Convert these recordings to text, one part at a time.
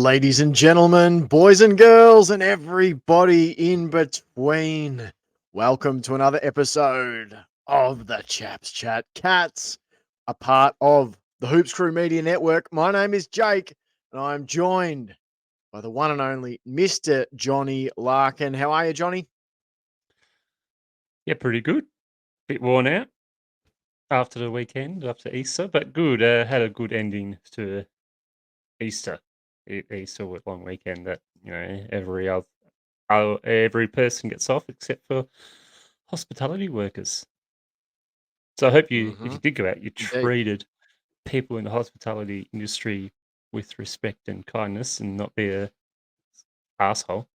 Ladies and gentlemen, boys and girls, and everybody in between, welcome to another episode of the Chaps Chat Cats, a part of the Hoops Crew Media Network. My name is Jake, and I'm joined by the one and only Mr. Johnny Larkin. How are you, Johnny? Yeah, pretty good. Bit worn out after the weekend, after Easter, but good. Had a good ending to Easter. Easter was a long weekend that every person gets off except for hospitality workers. So I hope if you did go out, you Indeed. treated people in the hospitality industry with respect and kindness, and not be a asshole.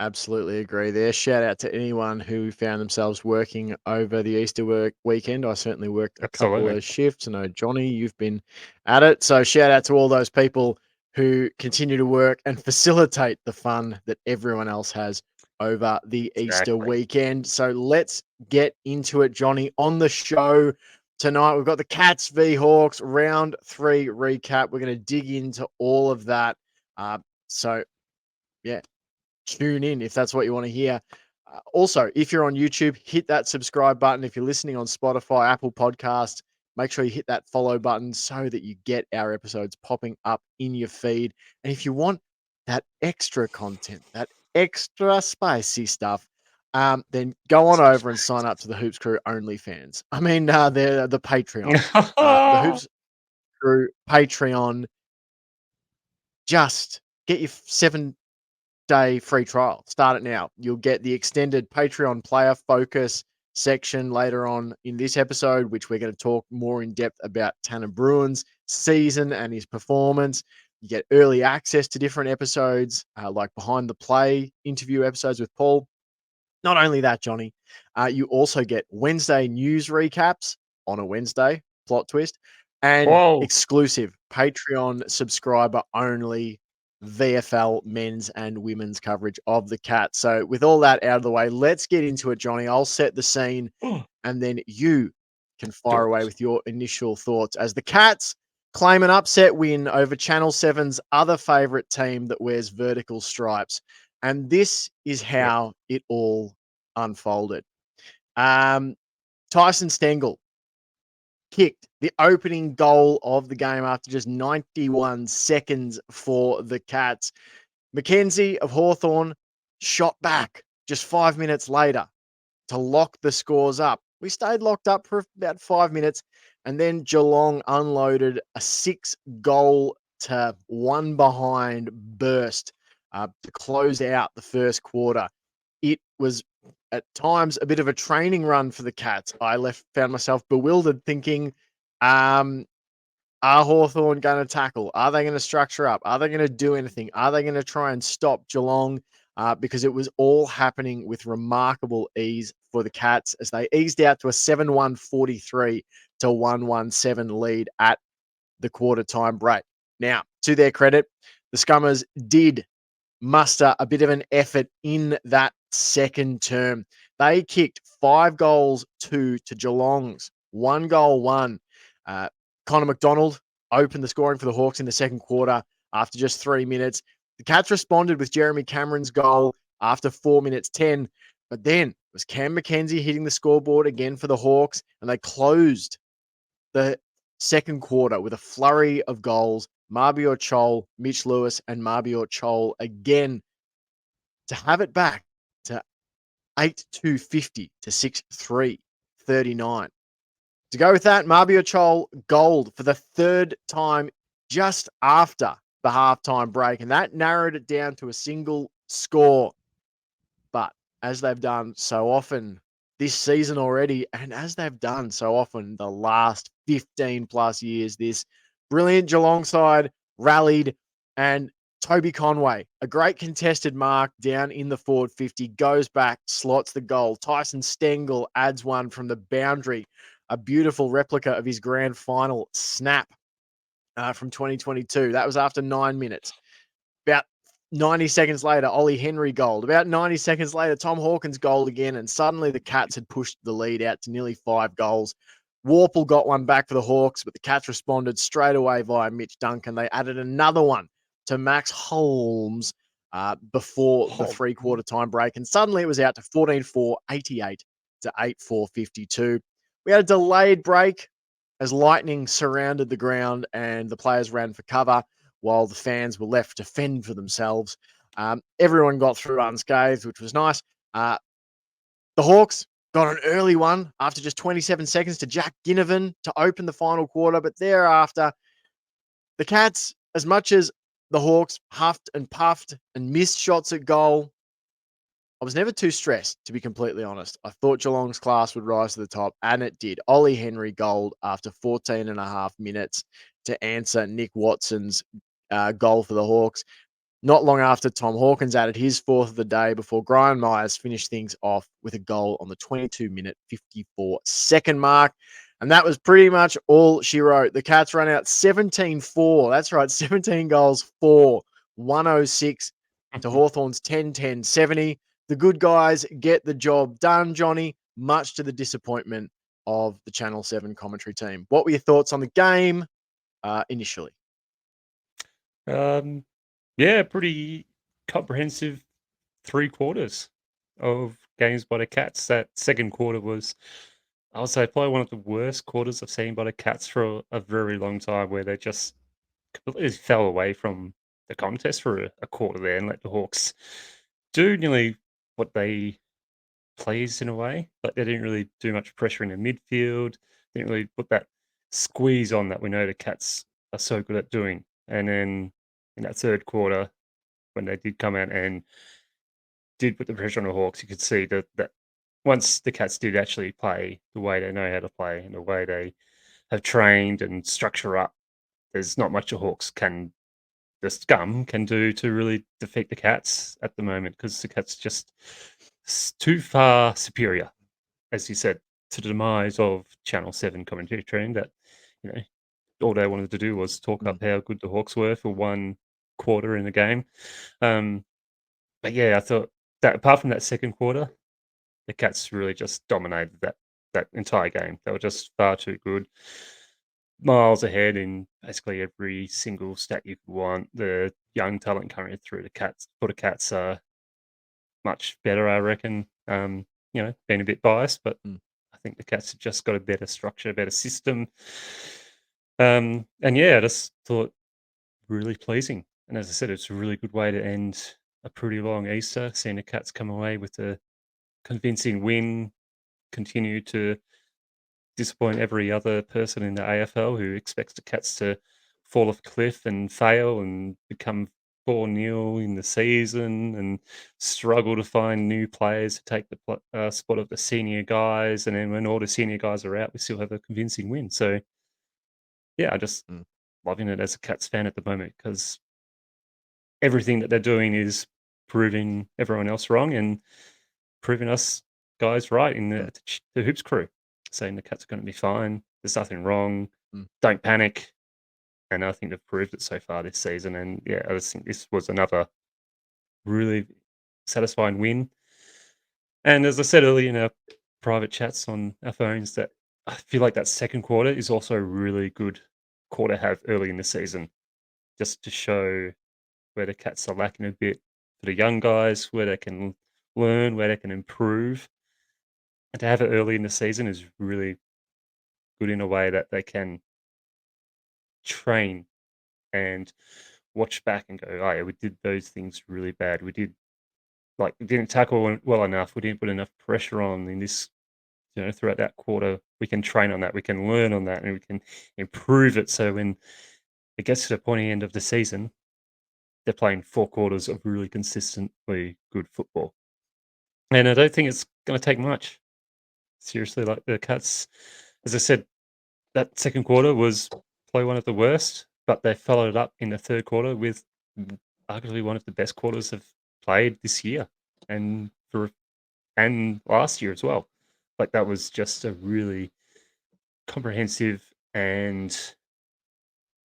Absolutely agree there. Shout out to anyone who found themselves working over the Easter weekend. I certainly worked a couple Absolutely. of shifts. I know, Johnny, you've been at it. So shout out to all those people who continue to work and facilitate the fun that everyone else has over the Easter Exactly. weekend. So let's get into it, Johnny. On the show tonight, we've got the Cats v Hawks round 3 recap. We're going to dig into all of that. Yeah, tune in if that's what you want to hear. Also, if you're on YouTube, hit that subscribe button. If you're listening on Spotify, Apple Podcasts, make sure you hit that follow button so that you get our episodes popping up in your feed. And if you want that extra content, that extra spicy stuff, then go on over and sign up to the Hoops Crew OnlyFans. I mean, they're the Patreon. The Hoops Crew Patreon. Just get your 7-day free trial. Start it now. You'll get the extended Patreon player focus section later on in this episode, which we're going to talk more in depth about Tanner Bruin's season and his performance. You get early access to different episodes, like behind the play interview episodes with Paul. Not only that, Johnny, you also get Wednesday news recaps on a Wednesday, plot twist, and Whoa. exclusive Patreon subscriber only VFL men's and women's coverage of the Cats. So with all that out of the way, let's get into it, Johnny. I'll set the scene and then you can fire away with your initial thoughts as the Cats claim an upset win over Channel 7's other favorite team that wears vertical stripes. And this is how it all unfolded. Tyson Stengel kicked the opening goal of the game after just 91 seconds for the Cats. Mackenzie of Hawthorn shot back just 5 minutes later to lock the scores up. We stayed locked up for about 5 minutes, and then Geelong unloaded a 6-goal to 1 behind burst to close out the first quarter. It was at times a bit of a training run for the Cats. I found myself bewildered thinking, are Hawthorn going to tackle? Are they going to structure up? Are they going to do anything? Are they going to try and stop Geelong? Because it was all happening with remarkable ease for the Cats as they eased out to a 7-1 43 to 1-1-7 lead at the quarter time break. Now, to their credit, the Scummers did muster a bit of an effort in that second term. They kicked 5 goals to Geelong's 1 goal 1. Connor McDonald opened the scoring for the Hawks in the second quarter after just 3 minutes. The Cats responded with Jeremy Cameron's goal after 4 minutes 10. But then it was Cam Mackenzie hitting the scoreboard again for the Hawks, and they closed the second quarter with a flurry of goals. Mabior Chol, Mitch Lewis, and Mabior Chol again to have it back to 8-2 50 to 6-3 39. To go with that, Mabior Chol gold for the third time just after the halftime break, and that narrowed it down to a single score. But as they've done so often this season already, and as they've done so often the last 15 plus years, this brilliant Geelong side rallied, and Toby Conway, a great contested mark down in the forward 50, goes back, slots the goal. Tyson Stengel adds one from the boundary, a beautiful replica of his grand final snap from 2022. That was after 9 minutes. About 90 seconds later, Ollie Henry goal. About 90 seconds later, Tom Hawkins goal again, and suddenly the Cats had pushed the lead out to nearly 5 goals. Warple got one back for the Hawks, but the Cats responded straight away via Mitch Duncan. They added another one to Max Holmes before the three-quarter time break, and suddenly it was out to 14-4, 88 to 8-4, 52. We had a delayed break as lightning surrounded the ground and the players ran for cover while the fans were left to fend for themselves. Everyone got through unscathed, which was nice. The Hawks got an early one after just 27 seconds to Jack Ginnivan to open the final quarter, but thereafter, the Cats, as much as the Hawks huffed and puffed and missed shots at goal, I was never too stressed, to be completely honest. I thought Geelong's class would rise to the top, and it did. Ollie Henry gold after 14 and a half minutes to answer Nick Watson's goal for the Hawks. Not long after, Tom Hawkins added his fourth of the day before Brian Myers finished things off with a goal on the 22-minute, 54-second mark. And that was pretty much all she wrote. The Cats run out 17-4. That's right, 17 goals, 4, 106 to Hawthorn's 10-10-70. The good guys get the job done, Johnny, much to the disappointment of the Channel 7 commentary team. What were your thoughts on the game initially? Yeah, pretty comprehensive 3 quarters of games by the Cats. That second quarter was, I would say, probably one of the worst quarters I've seen by the Cats for a very long time, where they just completely fell away from the contest for a quarter there and let the Hawks do nearly what they pleased in a way. But they didn't really do much pressure in the midfield, didn't really put that squeeze on that we know the Cats are so good at doing. And then in that third quarter, when they did come out and did put the pressure on the Hawks, you could see that once the Cats did actually play the way they know how to play and the way they have trained and structure up, there's not much the Hawks the scum can do to really defeat the Cats at the moment, because the Cats just too far superior, as you said, to the demise of Channel 7 commentary train that, you know, all they wanted to do was talk up how good the Hawks were for one quarter in the game. But yeah, I thought that apart from that second quarter, the Cats really just dominated that entire game. They were just far too good, miles ahead in basically every single stat you could want. The young talent coming through the Cats are much better, I reckon. Being a bit biased, but I think the Cats have just got a better structure, a better system. And yeah, I just thought really pleasing. And as I said, it's a really good way to end a pretty long Easter, seeing the Cats come away with a convincing win, continue to disappoint every other person in the AFL who expects the Cats to fall off a cliff and fail and become 4-0 in the season and struggle to find new players to take the spot of the senior guys. And then when all the senior guys are out, we still have a convincing win. So, yeah, I just loving it as a Cats fan at the moment, because everything that they're doing is proving everyone else wrong and proving us guys right in the Hoops crew, saying the Cats are going to be fine. There's nothing wrong. Don't panic. And I think they've proved it so far this season. And yeah, I just think this was another really satisfying win. And as I said earlier in our private chats on our phones, that I feel like that second quarter is also a really good quarter to have early in the season, just to show where the Cats are lacking a bit for the young guys, where they can learn, where they can improve. And to have it early in the season is really good in a way that they can train and watch back and go, oh yeah, we did those things really bad. We didn't tackle well enough. We didn't put enough pressure on in this, throughout that quarter. We can train on that. We can learn on that, and we can improve it. So when it gets to the pointy end of the season, they're playing 4 quarters of really consistently good football. And I don't think it's going to take much. Seriously, like the Cats, as I said, that second quarter was probably one of the worst, but they followed it up in the third quarter with arguably one of the best quarters they've played this year and last year as well. Like, that was just a really comprehensive and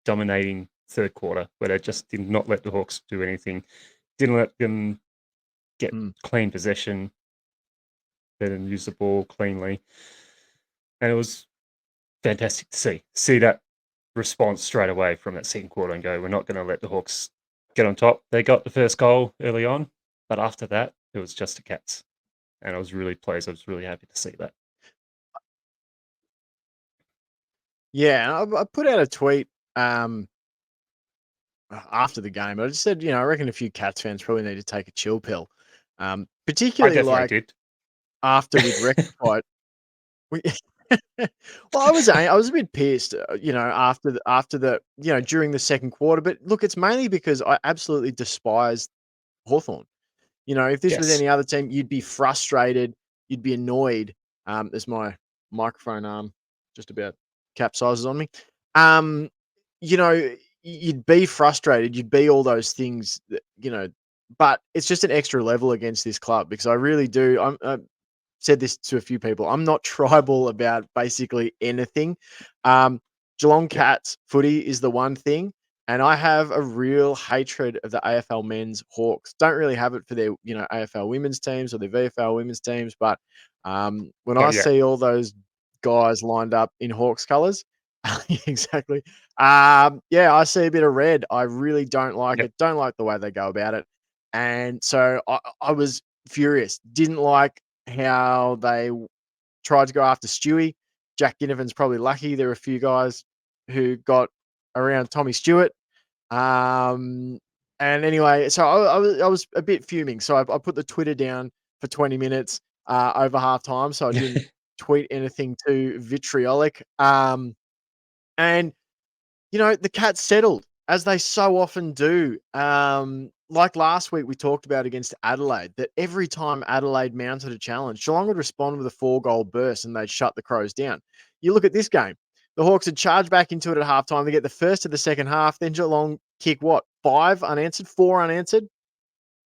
dominating third quarter, where they just did not let the Hawks do anything, didn't let them get clean possession, let them use the ball cleanly. And it was fantastic to see that response straight away from that second quarter and go, we're not going to let the Hawks get on top. They got the first goal early on, but after that, it was just the Cats. And I was really pleased. I was really happy to see that. Yeah, I put out a tweet after the game. I just said, I reckon a few Cats fans probably need to take a chill pill, I particularly definitely like did. after we'd rectified. We, well, I was a bit pissed, during the second quarter. But look, it's mainly because I absolutely despised Hawthorn. If this was Yes. any other team, you'd be frustrated, you'd be annoyed. There's my microphone arm just about capsizes on me. Um, you'd be frustrated, you'd be all those things but it's just an extra level against this club because I really do. I'm said this to a few people. I'm not tribal about basically anything. Um, Geelong Yep. Cats footy is the one thing, and I have a real hatred of the AFL men's Hawks. Don't really have it for their, AFL women's teams or their VFL women's teams, but when Oh, I yeah. see all those guys lined up in Hawks colours, exactly. Yeah, I see a bit of red. I really don't like Yep. it. Don't like the way they go about it, and so I was furious. Didn't like how they tried to go after Stewie. Jack Ginnivan's probably lucky. There were a few guys who got around Tommy Stewart. And anyway, so I was a bit fuming. So I put the Twitter down for 20 minutes over halftime. So I didn't tweet anything too vitriolic. And the Cats settled, as they so often do. Like last week, we talked about against Adelaide, that every time Adelaide mounted a challenge, Geelong would respond with a 4-goal burst and they'd shut the Crows down. You look at this game, the Hawks had charged back into it at halftime. They get the first of the second half. Then Geelong kick what? 5 unanswered, 4 unanswered,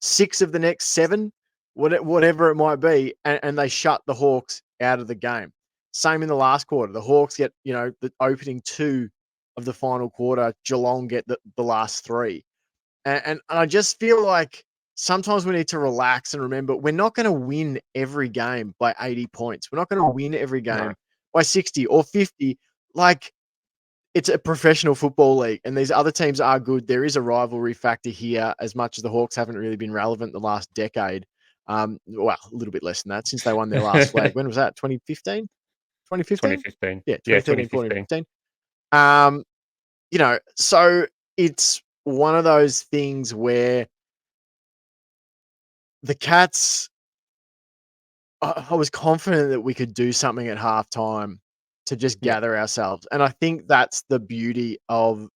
6 of the next 7, whatever it might be. And they shut the Hawks out of the game. Same in the last quarter. The Hawks get, the opening 2 of the final quarter. Geelong get the last 3. And I just feel like sometimes we need to relax and remember we're not going to win every game by 80 points. We're not going to win every No. game by 60 or 50. Like, it's a professional football league, and these other teams are good. There is a rivalry factor here, as much as the Hawks haven't really been relevant the last decade. Well, a little bit less than that since they won their last flag. When was that? 2015? 2015? 2015. Yeah, Yeah, 2013, 14, 2015. 15. So it's one of those things where the Cats, I was confident that we could do something at halftime to just Yeah. gather ourselves. And I think that's the beauty of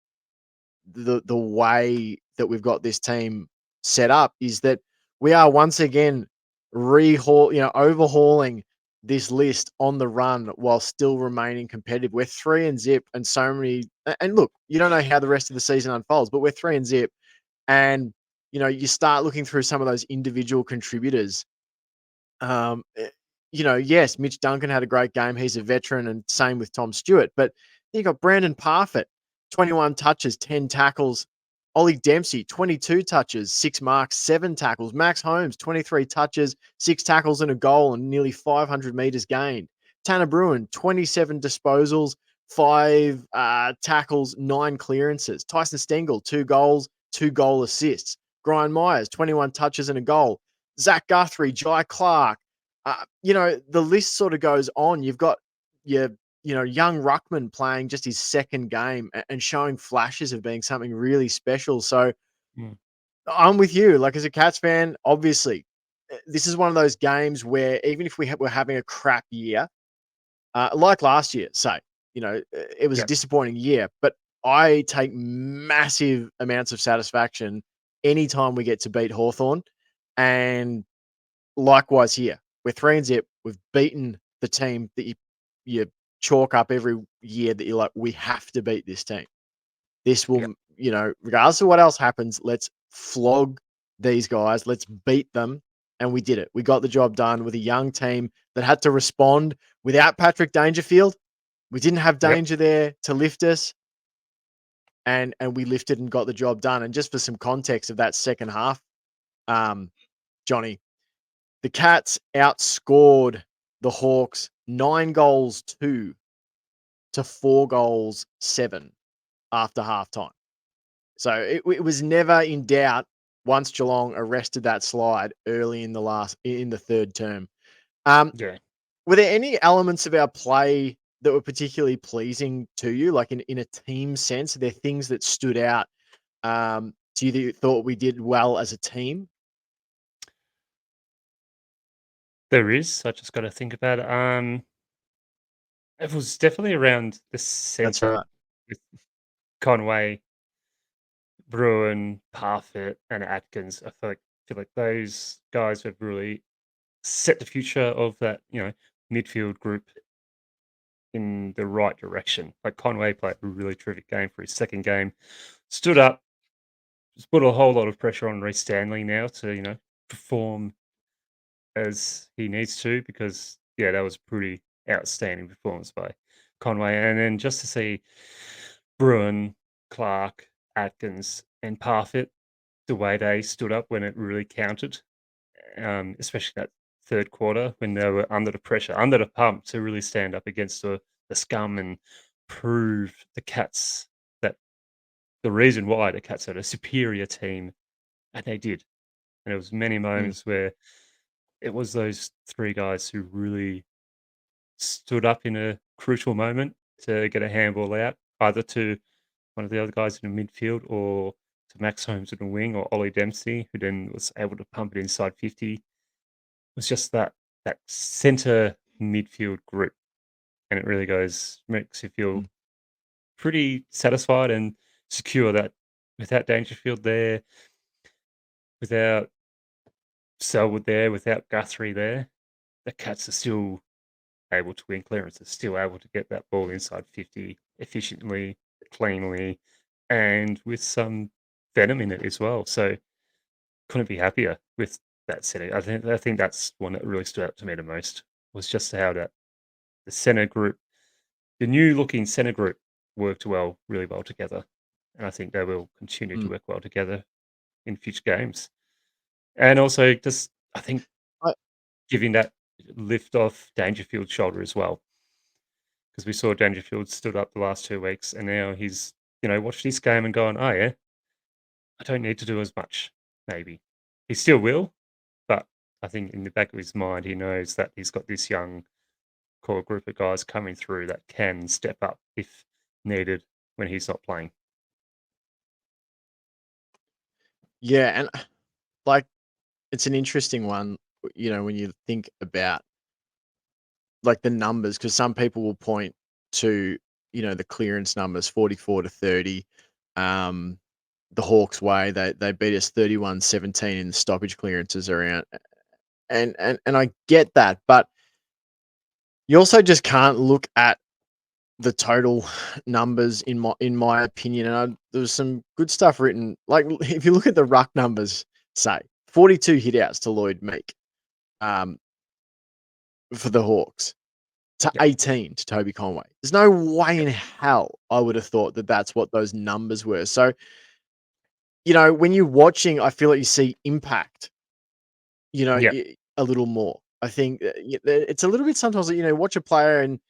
the way that we've got this team set up, is that we are once again overhauling this list on the run while still remaining competitive. We're 3 and zip, and so many. And look, you don't know how the rest of the season unfolds, but we're 3 and zip, and you start looking through some of those individual contributors. Yes, Mitch Duncan had a great game. He's a veteran, and same with Tom Stewart. But then you got Brandon Parfitt, 21 touches, 10 tackles. Ollie Dempsey, 22 touches, 6 marks, 7 tackles. Max Holmes, 23 touches, 6 tackles and a goal, and nearly 500 meters gained. Tanner Bruin, 27 disposals, 5 tackles, 9 clearances. Tyson Stengel, 2 goals, 2 goal assists. Brian Myers, 21 touches and a goal. Zach Guthrie, Jai Clark. The list sort of goes on. You've got your, young Ruckman playing just his second game and showing flashes of being something really special. So Mm. I'm with you. Like, as a Cats fan, obviously, this is one of those games where even if we're having a crap year, like last year, say, it was a Yeah. disappointing year, but I take massive amounts of satisfaction anytime we get to beat Hawthorn. And likewise here, we're 3 and zip. We've beaten the team that you chalk up every year that you're like, we have to beat this team. This Yeah. will, regardless of what else happens, let's flog these guys. Let's beat them. And we did it. We got the job done with a young team that had to respond without Patrick Dangerfield. We didn't have Yep. Danger there to lift us. And we lifted and got the job done. And just for some context of that second half, Johnny, the Cats outscored the Hawks 9-2 to 4 goals, 7 after halftime. So it was never in doubt once Geelong arrested that slide early in the third term. Yeah. Were there any elements of our play that were particularly pleasing to you, like in a team sense? Are there things that stood out to you that you thought we did well as a team? There is. I just got to think about it. It was definitely around the That's center right. with Conway, Bruin, Parfitt, and Atkins. I feel like those guys have really set the future of that, midfield group in the right direction. Like Conway played a really terrific game for his second game, stood up, just put a whole lot of pressure on Reece Stanley now to, perform as he needs to because yeah, that was pretty outstanding performance by Conway. And then just to see Bruin, Clark, Atkins, and Parfitt, the way they stood up when it really counted, especially that third quarter when they were under the pressure, under the pump to really stand up against the scum and prove the Cats that the reason why the Cats are a superior team, and they did. And there was many Mm, moments where it was those three guys who really stood up in a crucial moment to get a handball out, either to one of the other guys in the midfield or to Max Holmes in the wing or Ollie Dempsey, who then was able to pump it inside 50. It was just that center midfield group. And it really makes you feel mm. pretty satisfied and secure that without Dangerfield there, without Selwood there, without Guthrie there, the Cats are still able to win clearances, still able to get that ball inside 50 efficiently, cleanly, and with some venom in it as well. So couldn't be happier with that setting. I think that's one that really stood out to me the most was just how that the center group, the new looking center group worked really well together. And I think they will continue to Mm. work well together in future games. And also just I think I giving that lift off Dangerfield's shoulder as well. Because we saw Dangerfield stood up the last 2 weeks, and now he's, watched this game and gone, "Oh, yeah, I don't need to do as much, maybe." He still will, but I think in the back of his mind, he knows that he's got this young core group of guys coming through that can step up if needed when he's not playing. Yeah, and like it's an interesting one, when you think about like the numbers, because some people will point to, the clearance numbers 44 to 30. Um, the Hawks way, they beat us 31-17 in the stoppage clearances around. And I get that, but you also just can't look at the total numbers in my opinion. And there was some good stuff written. Like if you look at the ruck numbers, say 42 hitouts to Lloyd Meek, um, for the Hawks, to Yeah, 18 to Toby Conway. There's no way yeah, in hell I would have thought that that's what those numbers were. So, when you're watching, I feel like you see impact, yeah, a little more. I think it's a little bit sometimes, watch a player and,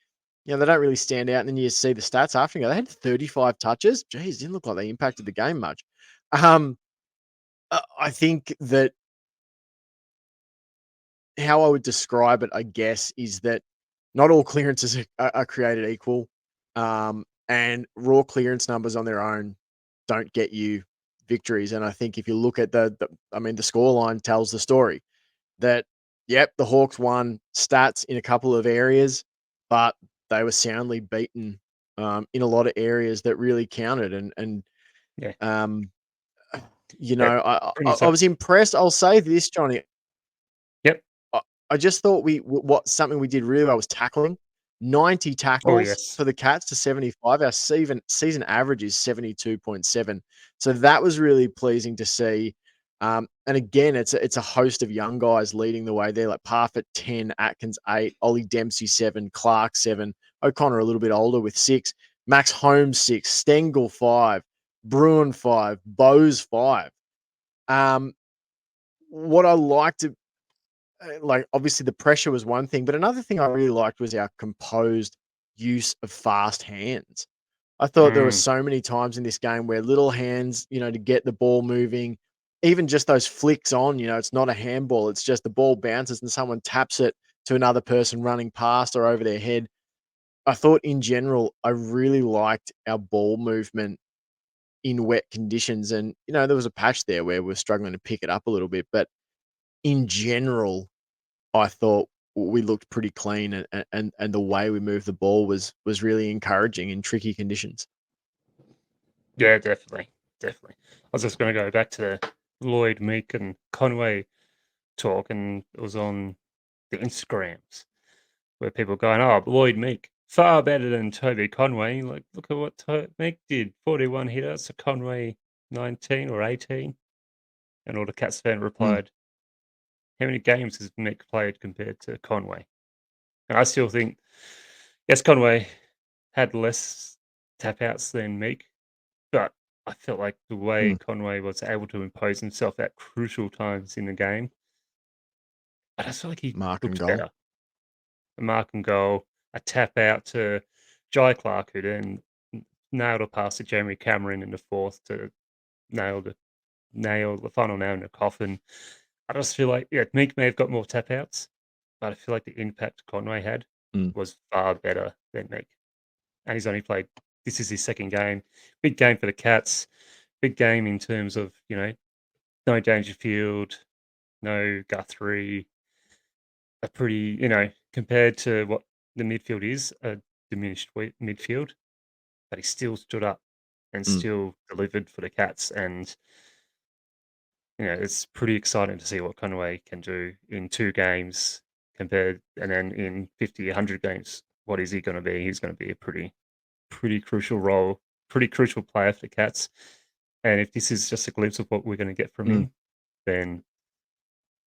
they don't really stand out. And then you see the stats after and go, they had 35 touches. Geez, didn't look like they impacted the game much. Um, I think that how I would describe it, I guess, is that not all clearances are created equal. And raw clearance numbers on their own don't get you victories. And I think if you look at the scoreline tells the story that, yep, the Hawks won stats in a couple of areas, but they were soundly beaten in a lot of areas that really counted. yeah, Um, yeah. I Brings I up, was impressed. I'll say this, Johnny. yep. I I just thought what something we did really well was tackling. 90 Oh, tackles yes. for the Cats to 75. Our season average is 72.7. So that was really pleasing to see. And again, it's a host of young guys leading the way there, like Parfitt 10, Atkins 8, Ollie Dempsey 7, Clark 7, O'Connor a little bit older with 6, Max Holmes 6, Stengel 5, Bruin 5, Bose 5. Um, what I liked like obviously the pressure was one thing, but another thing I really liked was our composed. use of fast hands. I thought there were Mm. so many times in this game where little hands, to get the ball moving, even just those flicks on, it's not a handball. It's just the ball bounces and someone taps it to another person running past or over their head. I thought in general, I really liked our ball movement in wet conditions. And, there was a patch there where we're struggling to pick it up a little bit. But in general, I thought we looked pretty clean and the way we moved the ball was really encouraging in tricky conditions. Yeah, definitely, definitely. I was just going to go back to the Lloyd, Meek, and Conway talk, and it was on the Instagrams where people were going, "Oh, Lloyd Meek far better than Toby Conway." Like, look at what Meek did: 41 hitters to Conway 19 or 18. And all the Cats fan Mm, replied, "How many games has Meek played compared to Conway?" And I still think, yes, Conway had less tap outs than Meek, but I felt like the way mm. Conway was able to impose himself at crucial times in the game, I just feel like he Mark and looked goal. better. A mark and goal, a tap out to Jai Clark, who then nailed a pass to Jeremy Cameron in the fourth to nail the nail the final nail in the coffin. I just feel like, yeah, Meek may have got more tap outs, but I feel like the impact Conway had Mm, was far better than Meek. And he's only played, this is his second game. Big game for the Cats. Big game in terms of, no Dangerfield, no Guthrie, a pretty, compared to what the midfield is, a diminished midfield, but he still stood up and mm, still delivered for the Cats. And, it's pretty exciting to see what Conway can do in 2 games compared, and then in 50, 100 games, what is he going to be? He's going to be a pretty crucial role, pretty crucial player for the Cats. And if this is just a glimpse of what we're going to get from mm, him, then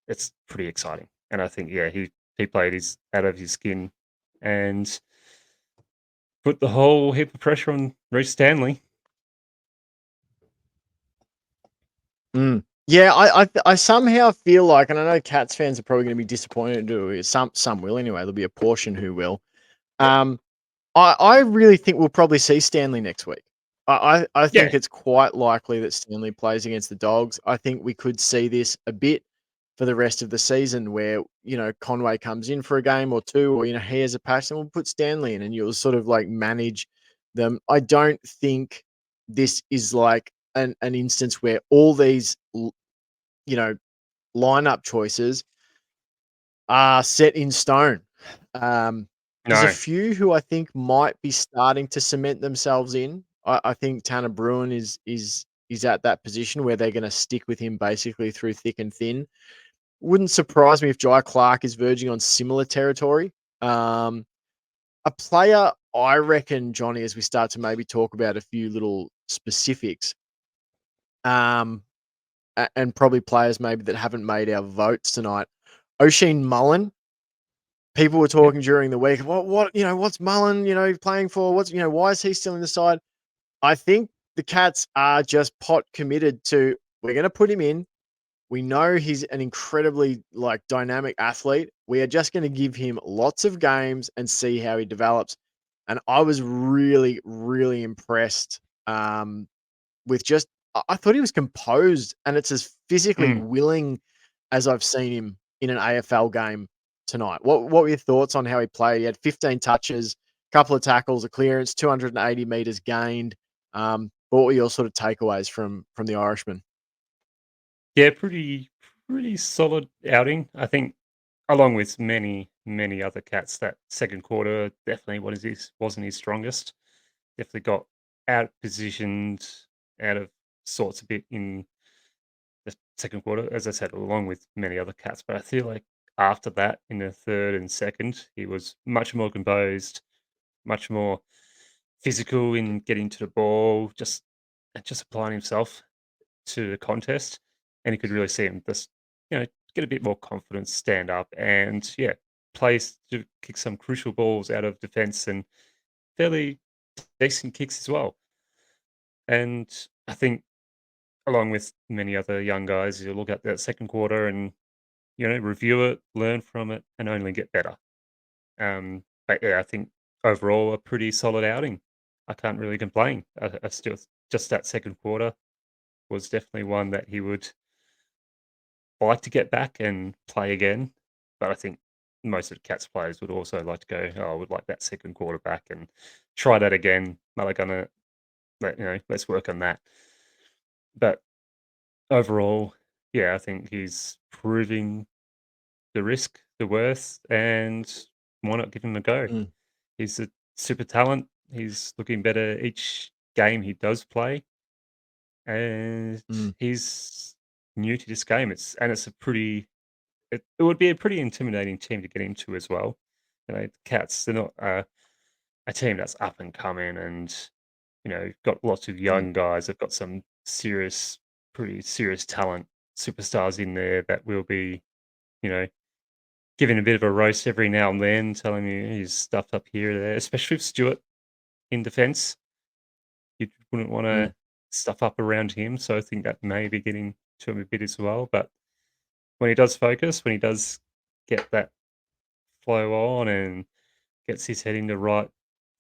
it's pretty exciting. And I think, yeah, he played his out of his skin and put the whole heap of pressure on Reece Stanley. mm. Yeah, I somehow feel like, and I know Cats fans are probably going to be disappointed. Some will anyway. There'll be a portion who will. Um, I really think we'll probably see Stanley next week. I Yeah. think it's quite likely that Stanley plays against the Dogs. I think we could see this a bit for the rest of the season where, Conway comes in for a game or two, or, he has a patch, and we'll put Stanley in and you'll sort of like manage them. I don't think this is like an instance where all these, you know, lineup choices are set in stone. There's a No. few who I think might be starting to cement themselves in. I think Tanner Bruin is at that position where they're going to stick with him basically through thick and thin. Wouldn't surprise me if Jai Clark is verging on similar territory. Um, a player, I reckon, Johnny, as we start to maybe talk about a few little specifics, um, and probably players maybe that haven't made our votes tonight. Oisin Mullin. People were Yep. talking during the week. What's Mullen, playing for? Why is he still in the side? I think the Cats are just pot committed to, we're going to put him in. We know he's an incredibly dynamic athlete. We are just going to give him lots of games and see how he develops. And I was really, really impressed with just, I thought he was composed and it's as physically Mm. willing as I've seen him in an AFL game tonight. What were your thoughts on how he played? He had 15 touches, a couple of tackles, a clearance, 280 meters gained. What were your sort of takeaways from the Irishman? Yeah, pretty solid outing. I think along with many other Cats, that second quarter definitely wasn't his strongest. Definitely got out positioned, out of sorts a bit in the second quarter, as I said, along with many other Cats. But I feel like after that, in the third and second, he was much more composed, much more physical in getting to the ball, just applying himself to the contest, and you could really see him just, get a bit more confidence, stand up, and yeah, plays to kick some crucial balls out of defense and fairly decent kicks as well. And I think, along with many other young guys, you look at that second quarter and review it, learn from it, and only get better. But yeah, I think overall a pretty solid outing. I can't really complain. I still just that second quarter was definitely one that he would like to get back and play again. But I think most of the Cats players would also like to go, "Oh, I would like that second quarter back and try that again." Are they gonna let's work on that. But overall, yeah, I think he's proving the risk, the worth, and why not give him a go? Mm, He's a super talent. He's looking better each game he does play, and mm, he's new to this game. It's a pretty it would be a pretty intimidating team to get into as well. The Cats, they're not a team that's up and coming and got lots of mm, young guys. They've got some pretty serious talent, superstars in there that will be, you know, giving a bit of a roast every now and then, telling you he's stuffed up here or there, especially with Stewart in defence. You wouldn't want mm. to stuff up around him. So I think that may be getting to him a bit as well. But when he does focus, when he does get that flow on and gets his head in the right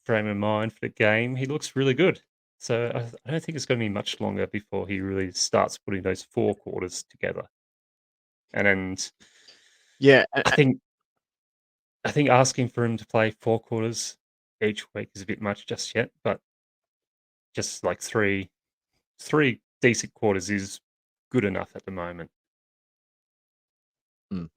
frame of mind for the game, he looks really good. So I don't think it's going to be much longer before he really starts putting those four quarters together. And then Yeah, I think I think asking for him to play four quarters each week is a bit much just yet, but just like three decent quarters is good enough at the moment. mm.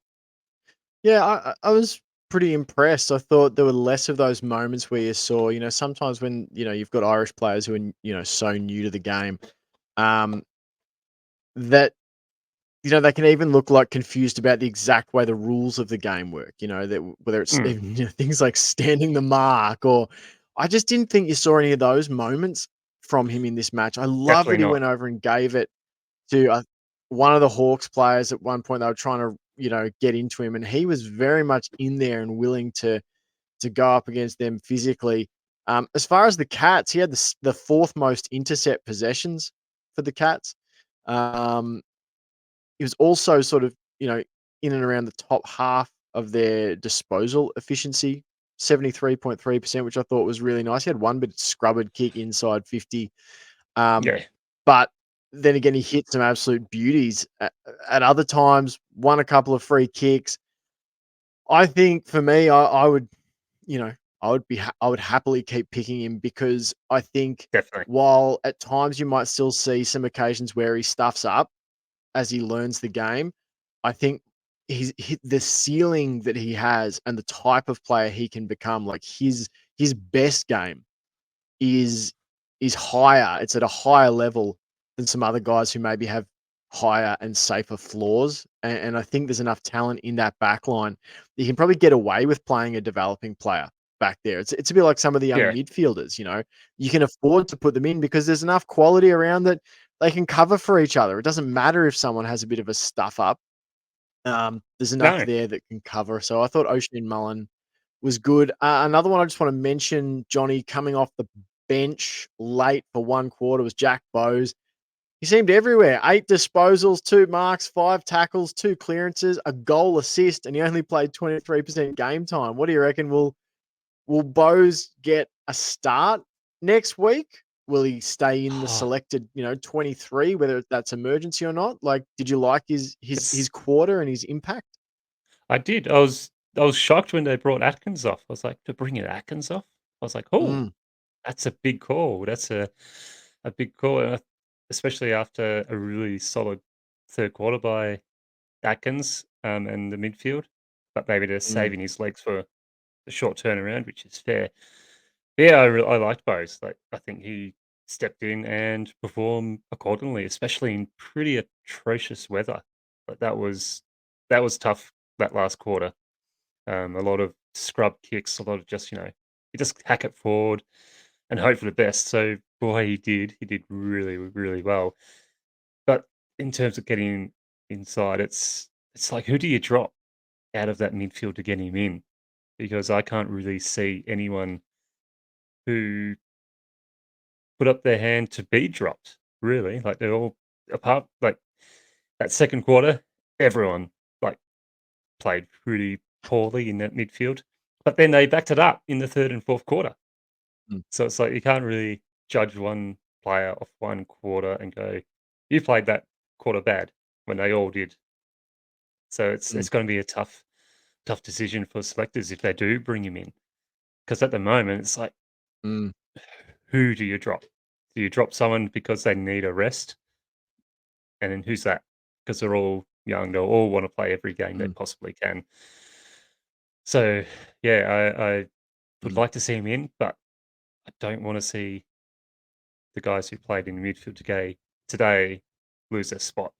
Yeah, I was pretty impressed. I thought there were less of those moments where you saw, sometimes when, you've got Irish players who are, so new to the game, um, that, they can even look like confused about the exact way the rules of the game work, that whether it's Mm, even, things like standing the mark or I just didn't think you saw any of those moments from him in this match. I love definitely that he not. went over and gave it to one of the Hawks players at one point. They were trying to, get into him, and he was very much in there and willing to go up against them physically. As far as the Cats, he had the fourth most intercept possessions for the Cats. Um, he was also sort of, in and around the top half of their disposal efficiency, 73.3%, which I thought was really nice. He had one bit scrubbered kick inside 50. Um, Yeah, but then again, he hit some absolute beauties at other times, won a couple of free kicks. I think for me, I would, you know, I would happily keep picking him because I think definitely. while at times you might still see some occasions where he stuffs up as he learns the game, I think the ceiling that he has and the type of player he can become, like his best game is is higher. It's at a higher level than some other guys who maybe have higher and safer floors. And I think there's enough talent in that back line. You can probably get away with playing a developing player back there. It's a bit like some of the young Yeah, midfielders, You can afford to put them in because there's enough quality around that they can cover for each other. It doesn't matter if someone has a bit of a stuff up. There's enough no, there that can cover. So I thought Oisin Mullin was good. Another one I just want to mention, Johnny, coming off the bench late for one quarter was Jack Bowes. He seemed everywhere. 8 disposals, 2 marks, 5 tackles, 2 clearances, a goal assist, and he only played 23% game time. What do you reckon? Will Bowes get a start next week? Will he stay in the oh, selected, 23, whether that's emergency or not? Like, did you like his it's quarter and his impact? I did. I was shocked when they brought Atkins off. I was like, to bring it Atkins off. I was like, oh, Mm, that's a big call. That's a big call, especially after a really solid third quarter by Atkins and the midfield. But maybe they're mm, saving his legs for the short turnaround, which is fair. Yeah, I liked Bose. Like, I think he stepped in and performed accordingly, especially in pretty atrocious weather. But that was tough that last quarter. A lot of scrub kicks, a lot of just you just hack it forward and hope for the best. So boy, he did. He did really, really well. But in terms of getting inside, it's like who do you drop out of that midfield to get him in? Because I can't really see anyone who put up their hand to be dropped, really. Like, they're all apart like, that second quarter, everyone, like, played pretty poorly in that midfield. But then they backed it up in the third and fourth quarter. Mm. So it's like you can't really judge one player off one quarter and go, "You played that quarter bad," when they all did. So Mm. it's gonna be a tough decision for selectors if they do bring him in. Because at the moment, it's like, Mm. who do you drop? Do you drop someone because they need a rest? And then who's that? Because they're all young, they'll all wanna play every game they Mm. possibly can. So, yeah, I would Mm. like to see him in, but I don't wanna see the guys who played in the midfield today lose their spot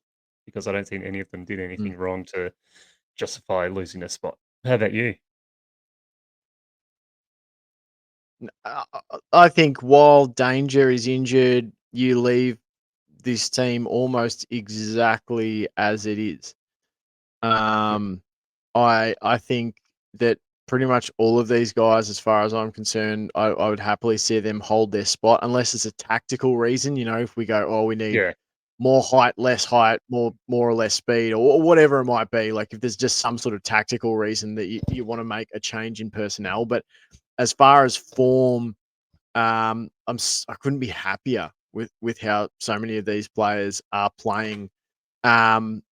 because I don't think any of them did Mm. anything wrong to justify losing their spot. How about you? I think while Danger is injured, you leave this team almost exactly as it is. Mm, Um, I think that pretty much all of these guys, as far as I'm concerned, I would happily see them hold their spot unless it's a tactical reason. You know, if we go, oh, we need yeah, more height, more or less speed, or whatever it might be. Like if there's just some sort of tactical reason that you want to make a change in personnel. But as far as form, I couldn't be happier with how so many of these players are playing. Um,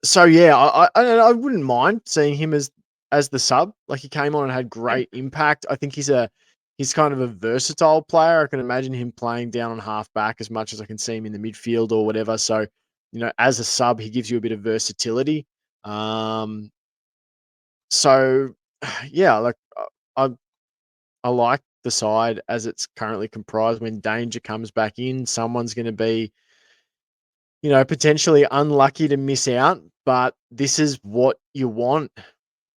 so yeah, I wouldn't mind seeing him as the sub. Like he came on and had yeah. great impact. I think he's kind of a versatile player. I can imagine him playing down on half back as much as I can see him in the midfield or whatever. So, you know, as a sub, he gives you a bit of versatility. Um, so yeah, like I I like the side as it's currently comprised. When Danger comes back in, someone's going to be, you know, potentially unlucky to miss out. But this is what you want,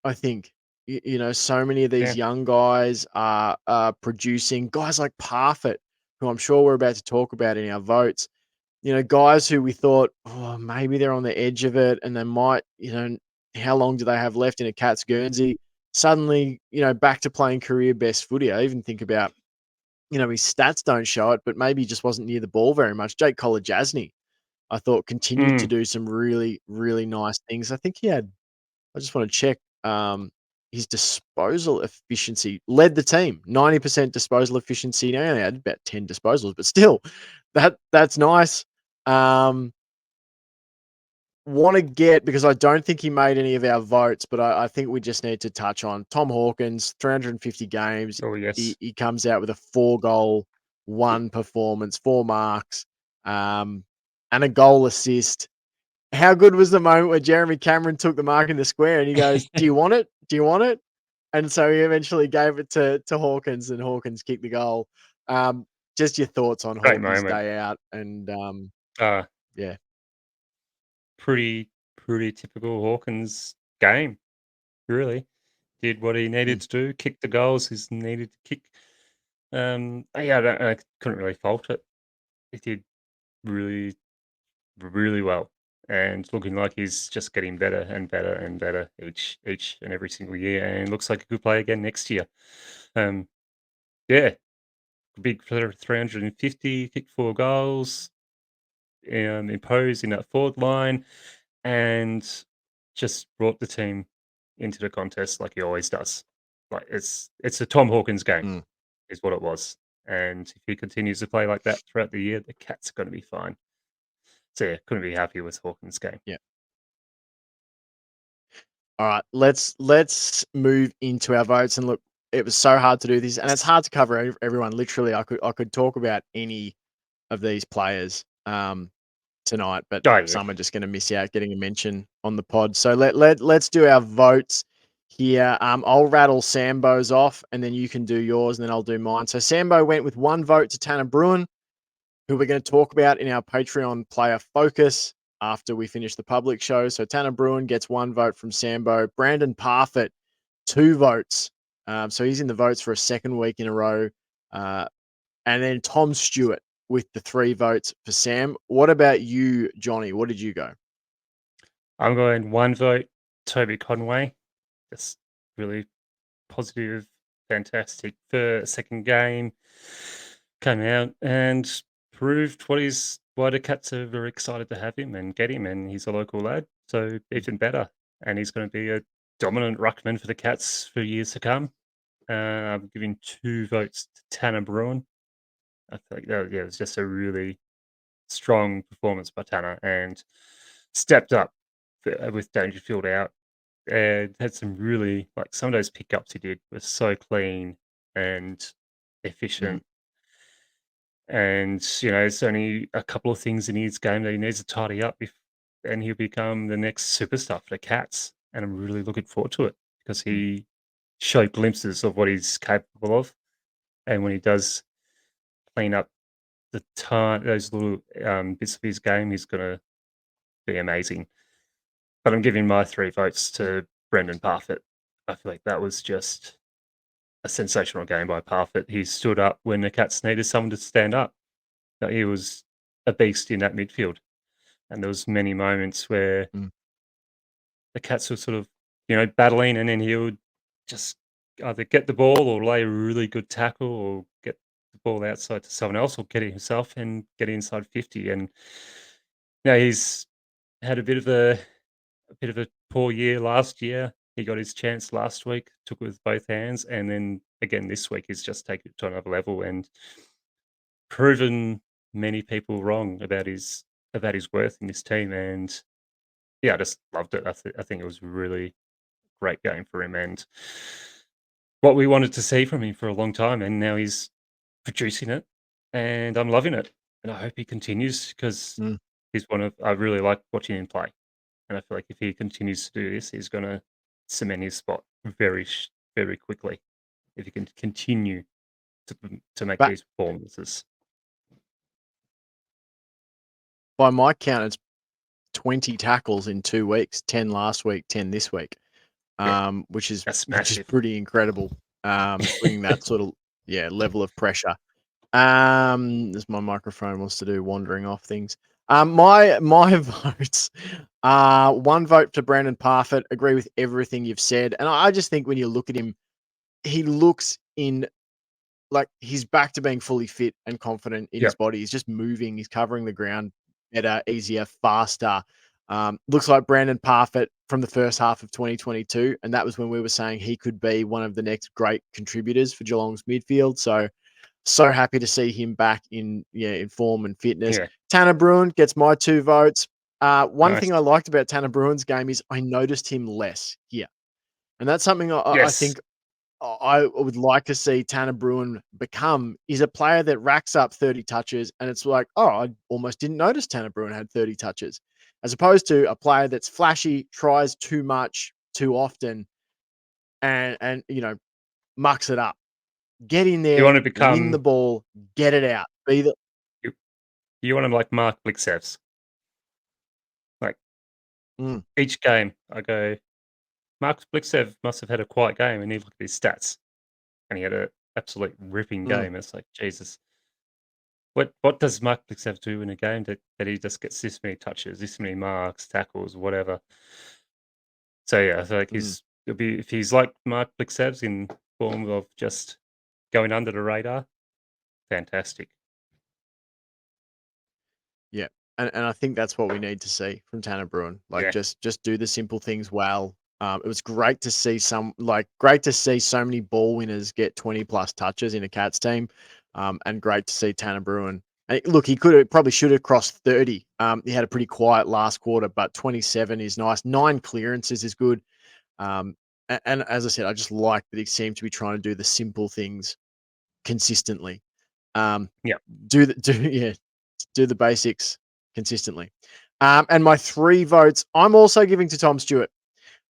I think. You know, so many of these Yeah. young guys are producing guys like Parfit, who I'm sure we're about to talk about in our votes. You know, guys who we thought, oh, maybe they're on the edge of it and they might, you know, how long do they have left in a Cats Guernsey? Suddenly, you know, back to playing career best footy. I even think about, you know, his stats don't show it, but maybe he just wasn't near the ball very much. Jake Kolajasny, I thought, continued to Mm. do some really, really nice things. I think he had, I just want to check, his disposal efficiency led the team, 90% disposal efficiency. He only had about 10 disposals, but still, that's nice. Um, Want to get, because I don't think he made any of our votes, but I think we just need to touch on Tom Hawkins, 350 games. Oh, yes. He comes out with a 4-goal, 1 performance, 4 marks, and a goal assist. How good was the moment where Jeremy Cameron took the mark in the square and he goes, "Do you want it? Do you want it?" And so he eventually gave it to Hawkins, and Hawkins kicked the goal. Just your thoughts on Great Hawkins' moment. day out and, Uh, yeah. pretty typical Hawkins game, really. Did what he needed Mm. to do, kicked the goals he's needed to kick. Yeah, I couldn't really fault it. He did really, really well, and looking like he's just getting better and better and better each and every single year, and looks like he could play again next year. Um, yeah, big for 350, kicked 4 goals, imposed in that forward line, and just brought the team into the contest like he always does. Like, it's a Tom Hawkins game Mm. is what it was, and if he continues to play like that throughout the year, the Cats are gonna be fine. So, yeah, couldn't be happy with Hawkins' game. Yeah. All right, let's move into our votes. And look, it was so hard to do this, and it's Yes. hard to cover everyone. Literally, I could talk about any of these players tonight, but Oh, yeah. some are just going to miss out getting a mention on the pod. So let's do our votes here. I'll rattle Sambo's off, and then you can do yours, and then I'll do mine. So Sambo went with 1 vote to Tanner Bruin, who we're going to talk about in our Patreon player focus after we finish the public show. So Tanner Bruin gets 1 vote from Sambo. Brandon Parfit, 2 votes. So he's in the votes for a second week in a row. Uh, and then Tom Stewart with the 3 votes for Sam. What about you, Johnny? What did you go? I'm going 1 vote, Toby Conway. Just really positive, fantastic for second game. Came out and proved why the Cats are very excited to have him and get him, and he's a local lad, so Mm. even better. And he's gonna be a dominant ruckman for the Cats for years to come. I'm giving 2 votes to Tanner Bruin. I think that, it was just a really strong performance by Tanner and stepped up with Dangerfield out and had some really some of those pickups he did were so clean and Mm, efficient. And it's only a couple of things in his game that he needs to tidy up, and he'll become the next superstar for the Cats. And I'm really looking forward to it because mm. he showed glimpses of what he's capable of, and when he does clean up those little bits of his game, he's gonna be amazing. But I'm giving my 3 votes to Brendan Parfitt. I feel like that was just a sensational game by Parfitt. He stood up when the Cats needed someone to stand up. He was a beast in that midfield, and there was many moments where Mm. the Cats were sort of, battling, and then he would just either get the ball or lay a really good tackle or get the ball outside to someone else or get it himself and get inside 50. And he's had a bit of a poor year last year. He got his chance last week, took it with both hands, and then again this week he's just taken it to another level and proven many people wrong about his worth in this team. And I just loved it. I think it was a really great game for him and what we wanted to see from him for a long time. And now he's producing it, and I'm loving it. And I hope he continues because Mm. I really like watching him play. And I feel like if he continues to do this, he's going to cement his spot very quickly. If he can continue to make But these performances. by my count, it's 20 tackles in 2 weeks, 10 last week, 10 this week, Yeah, which is that's which is massive. pretty incredible, bringing that sort of, level of pressure. As my microphone wants to do wandering off things. My votes, 1 vote to Brandon Parfitt. Agree with everything you've said, and I just think when you look at him, he looks in like he's back to being fully fit and confident in his Yep. body. He's just moving. He's covering the ground better, easier, faster. Looks like Brandon Parfitt from the first half of 2022, and that was when we were saying he could be one of the next great contributors for Geelong's midfield. So happy to see him back in form and fitness. Yeah. Tanner Bruin gets my 2 votes. One Nice. thing I liked about Tanner Bruin's game is I noticed him less here, and that's something I Yes. think I would like to see Tanner Bruin become is a player that racks up 30 touches, and it's like, oh, I almost didn't notice Tanner Bruin had 30 touches, as opposed to a player that's flashy, tries too much too often, and mucks it up. Get in You there, want to win the become ball, get it out. Be the you, you want him like Mark Blixevs. Like mm, each game, I go, Mark Blixev must have had a quiet game, and you look at his stats, and he had a absolute ripping mm, game. It's like Jesus. What does Mark Blixev do in a game that he just gets this many touches, this many marks, tackles, whatever? So I feel like mm. it'll be if he's like Mark Blixevs in form of just going under the radar, fantastic. Yeah, and I think that's what we need to see from Tanner Bruin. Like Yeah. just do the simple things well. It was great to see great to see so many ball winners get 20 plus touches in a Cats team, and great to see Tanner Bruin. And look, he probably should have crossed 30. He had a pretty quiet last quarter, but 27 is nice. 9 clearances is good. And as I said, I just like that he seemed to be trying to do the simple things consistently. Um, Yeah. do the do yeah, do the basics consistently. And my 3 votes, I'm also giving to Tom Stewart.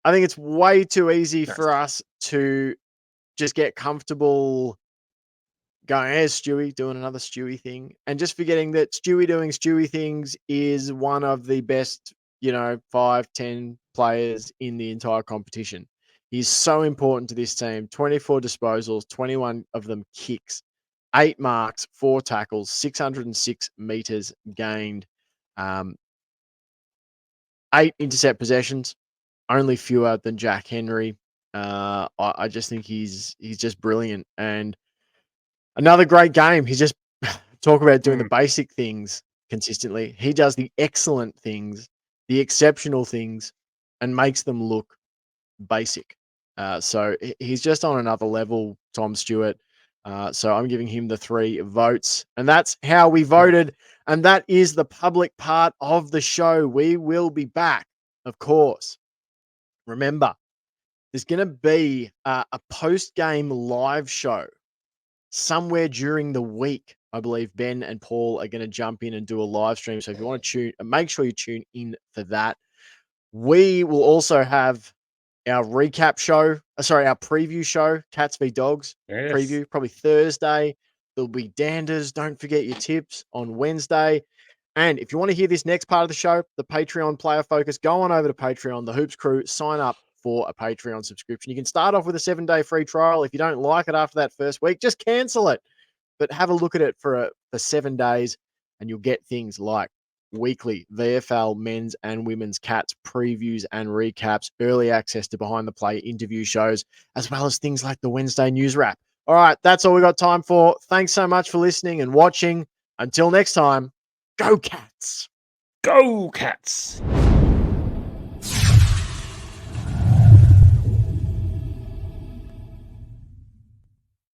I think it's way too easy for Nice. us to just get comfortable going, "Here's Stewie doing another Stewie thing," and just forgetting that Stewie doing Stewie things is one of the best, 5, 10 players in the entire competition. He's so important to this team. 24 disposals, 21 of them kicks, 8 marks, 4 tackles, 606 meters gained, um, 8 intercept possessions, only fewer than Jack Henry. I just think he's just brilliant and another great game. He's just talk about doing the Mm. basic things consistently. He does the excellent things, the exceptional things, and makes them look basic. So he's just on another level, Tom Stewart. So I'm giving him the 3 votes. And that's how we voted. And that is the public part of the show. We will be back, of course. Remember, there's going to be a post-game live show somewhere during the week. I believe Ben and Paul are going to jump in and do a live stream. So if you want to make sure you tune in for that. We will also have our recap show, our preview show, Cats v Dogs preview, probably Thursday. There'll be Danders. Don't forget your tips on Wednesday. And if you want to hear this next part of the show, the Patreon player focus, go on over to Patreon, the Hoops Crew, sign up for a Patreon subscription. You can start off with a 7-day free trial. If you don't like it after that first week, just cancel it. But have a look at it for 7 days, and you'll get things like weekly VFL men's and women's Cats previews and recaps, early access to behind the play interview shows, as well as things like the Wednesday news wrap. All right, that's all we got time for. Thanks so much for listening and watching. Until next time, go Cats! Go Cats!